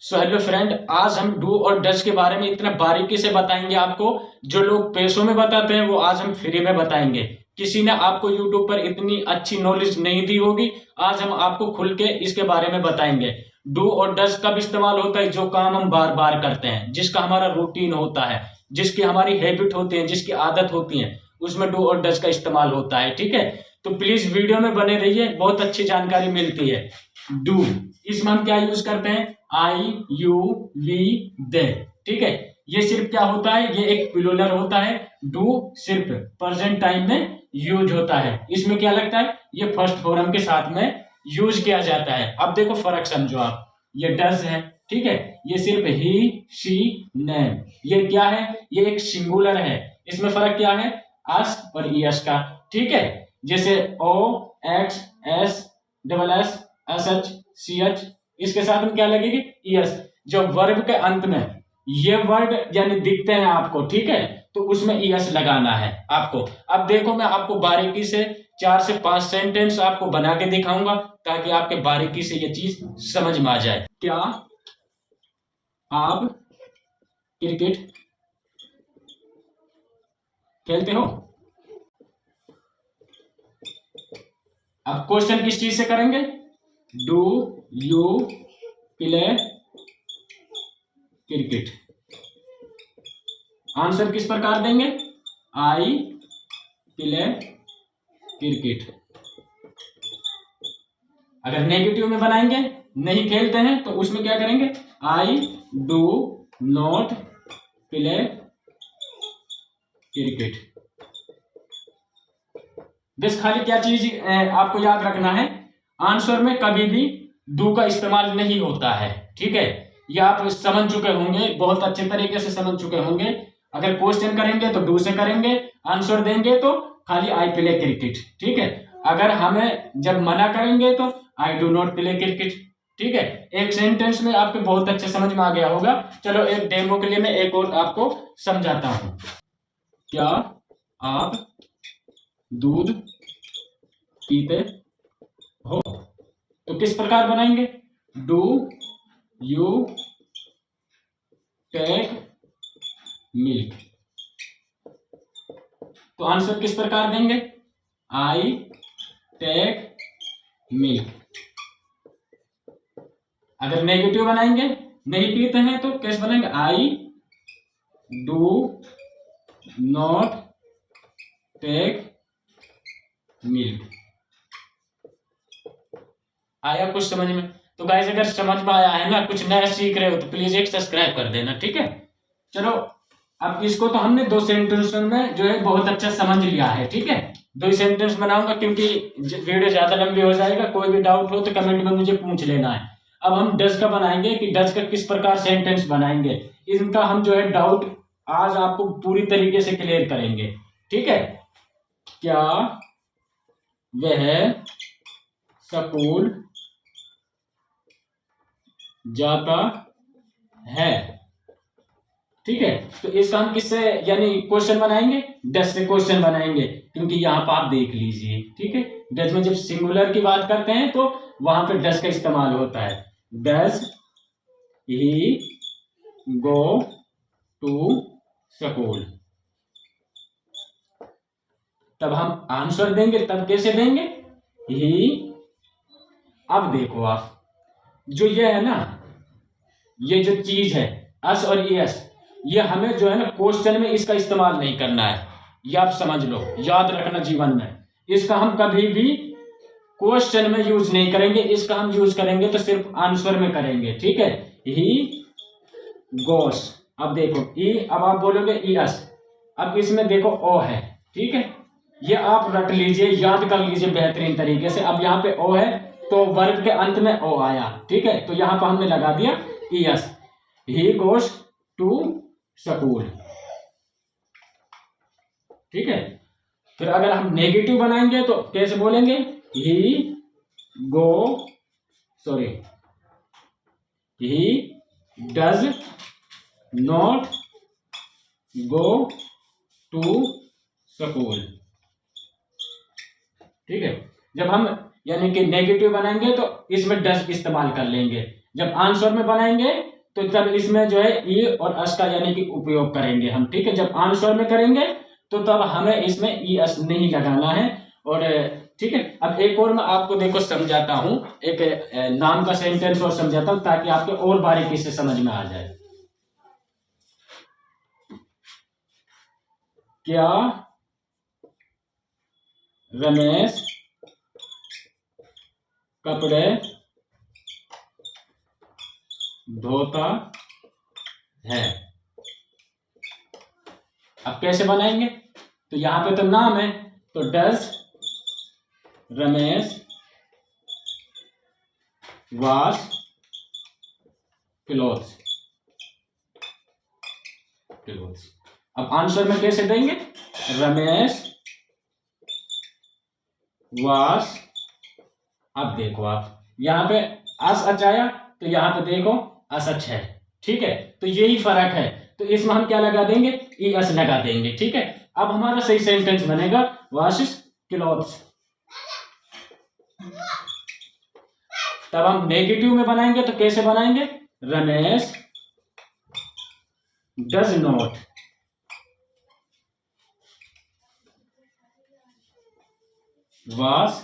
So hello friend, आज हम do और डज के बारे में इतना बारीकी से बताएंगे आपको। जो लोग पैसों में बताते हैं वो आज हम फ्री में बताएंगे। किसी ने आपको यूट्यूब पर इतनी अच्छी नॉलेज नहीं दी होगी, आज हम आपको खुल के इसके बारे में बताएंगे। डू और डज कब इस्तेमाल होता है? जो काम हम बार बार करते हैं, जिसका हमारा रूटीन होता है, जिसकी हमारी हैबिट होती है, जिसकी आदत होती है, उसमें डू और डज का इस्तेमाल होता है। ठीक है, तो प्लीज वीडियो में बने रहिए, बहुत अच्छी जानकारी मिलती है। डू, इसमें हम क्या यूज करते हैं? आई यू वी दे। ठीक है, ये सिर्फ क्या होता है? ये एक प्लूरल होता है। डू सिर्फ प्रेजेंट टाइम में यूज होता है। इसमें क्या लगता है? ये फर्स्ट फॉर्म के साथ में यूज किया जाता है। अब देखो फर्क समझो आप। ये डज है, ठीक है, ये सिर्फ ही शी नेम। ये क्या है? ये एक सिंगुलर है। इसमें फर्क क्या है? अस और यस का। ठीक है, जैसे O X S double S S H C H, इसके साथ में क्या लगेगी? यस। जब वर्ब के अंत में ये वर्ड यानी दिखते हैं आपको, ठीक है, तो उसमें यस लगाना है आपको। अब देखो, मैं आपको बारीकी से 4 से 5 सेंटेंस आपको बना के दिखाऊंगा ताकि आपके बारीकी से ये चीज समझ में आ जाए। क्या आप क्रिकेट खेलते हो? अब क्वेश्चन किस चीज से करेंगे? Do you play cricket. Answer किस प्रकार देंगे? I play cricket. अगर नेगेटिव में बनाएंगे, नहीं खेलते हैं, तो उसमें क्या करेंगे? आई डू नॉट प्ले क्रिकेट। बस खाली क्या चीज आपको याद रखना है, आंसर में कभी भी डू का इस्तेमाल नहीं होता है। ठीक है, ये आप समझ चुके होंगे, बहुत अच्छे तरीके से समझ चुके होंगे। अगर क्वेश्चन करेंगे तो डू से करेंगे, आंसर देंगे तो खाली आई प्ले क्रिकेट। ठीक है, अगर हमें जब मना करेंगे तो आई डू नॉट प्ले क्रिकेट। ठीक है, एक सेंटेंस में आपको बहुत अच्छे समझ में आ गया होगा। चलो एक डेमो के लिए मैं एक और आपको समझाता हूं। क्या आप दूध पीते हो? तो किस प्रकार बनाएंगे? Do you take milk. तो आंसर किस प्रकार देंगे? I take milk. अगर नेगेटिव बनाएंगे, नहीं पीते हैं, तो कैसे बनाएंगे? I do not take milk. आया कुछ समझ में? तो गाइस, अगर समझ में आया है ना, कुछ नया सीख रहे हो, तो प्लीज एक सब्सक्राइब कर देना। ठीक है, चलो अब इसको तो हमने 2 सेंटेंस में जो है बहुत अच्छा समझ लिया है। ठीक है, 2 सेंटेंस बनाऊंगा क्योंकि वीडियो ज्यादा लंबी हो जाएगा। कोई भी डाउट हो तो कमेंट में मुझे पूछ लेना है। अब हम डज का बनाएंगे कि डज का किस प्रकार सेंटेंस बनाएंगे, इनका हम जो है डाउट आज आपको पूरी तरीके से क्लियर करेंगे। ठीक है, क्या वह स्कूल जाता है? ठीक है, तो इसका हम किससे यानी क्वेश्चन बनाएंगे? डज से क्वेश्चन बनाएंगे, क्योंकि यहाँ पर आप देख लीजिए। ठीक है, डज में जब सिंगुलर की बात करते हैं तो वहां पे डज का इस्तेमाल होता है। Does he go to school. तब हम आंसर देंगे, तब कैसे देंगे? ही। अब देखो आप, जो ये है ना, ये जो चीज है अस और यस, ये हमें जो है ना क्वेश्चन में इसका इस्तेमाल नहीं करना है। ये आप समझ लो, याद रखना जीवन में। इसका हम कभी भी क्वेश्चन में यूज नहीं करेंगे, इसका हम यूज करेंगे तो सिर्फ आंसर में करेंगे। ठीक है, ही गोस। अब देखो ई, अब आप बोलोगे यस। अब इसमें देखो ओ है। ठीक है, ये आप रट लीजिए, याद कर लीजिए बेहतरीन तरीके से। अब यहाँ पे ओ है तो वर्ब के अंत में ओ आया। ठीक है, तो यहां पर हमने लगा दिया yes. He goes to school. ठीक है, फिर अगर हम नेगेटिव बनाएंगे तो कैसे बोलेंगे? He go sorry he does not go to school. ठीक है, जब हम यानी कि नेगेटिव बनाएंगे तो इसमें डज इस्तेमाल कर लेंगे। जब आंसर में बनाएंगे तो तब इसमें जो है ई और अस का यानी कि उपयोग करेंगे हम, ठीक है। जब आंसर में करेंगे तो तब हमें इसमें ई अस नहीं लगाना है। और ठीक है, अब एक और मैं आपको देखो समझाता हूं, एक नाम का सेंटेंस और समझाता हूं ताकि आपको और बारीकी से समझ में आ जाए। क्या रमेश कपड़े धोता है? अब कैसे बनाएंगे, तो यहां पे तो नाम है, तो डज रमेश वॉश क्लोथ्स। अब आंसर में कैसे देंगे, रमेश वॉश। अब देखो आप यहां पे अस अच आया, तो यहां पे देखो अस अच है, ठीक है। तो यही फर्क है, तो इसमें हम क्या लगा देंगे, ई अस लगा देंगे, ठीक है। अब हमारा सही सेंटेंस बनेगा वॉशेस क्लॉथ्स। तब हम नेगेटिव में बनाएंगे तो कैसे बनाएंगे, Ramesh does not wash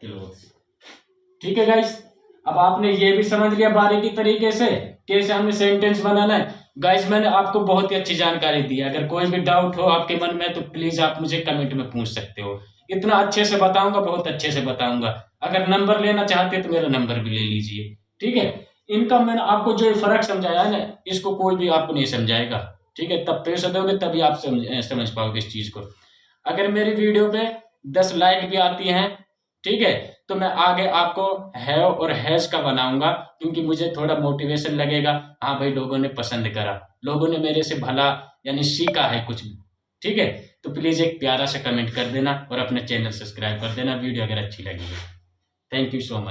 clothes. ठीक है गाइस, अब आपने ये भी समझ लिया बारीकी तरीके से कैसे हमें सेंटेंस बनाना है। गाइस मैंने आपको बहुत ही अच्छी जानकारी दी है, अगर कोई भी डाउट हो आपके मन में तो प्लीज आप मुझे कमेंट में पूछ सकते हो। इतना अच्छे से बताऊंगा, बहुत अच्छे से बताऊंगा। अगर नंबर लेना चाहते तो मेरा नंबर भी ले लीजिए, ठीक है। इनका मैंने आपको जो फर्क समझाया है ना, इसको कोई भी आपको नहीं समझाएगा, ठीक है। तब पैसे दोगे तभी आप समझ पाओगे इस चीज को। अगर मेरी वीडियो पे 10 लाइक भी आती हैं, ठीक है, तो मैं आगे आपको हैव और हैज का बनाऊंगा, क्योंकि मुझे थोड़ा मोटिवेशन लगेगा। हाँ भाई, लोगों ने पसंद करा, लोगों ने मेरे से भला यानी सीखा है कुछ भी, ठीक है। तो प्लीज एक प्यारा सा कमेंट कर देना और अपने चैनल सब्सक्राइब कर देना वीडियो अगर अच्छी लगी है। Thank you so much.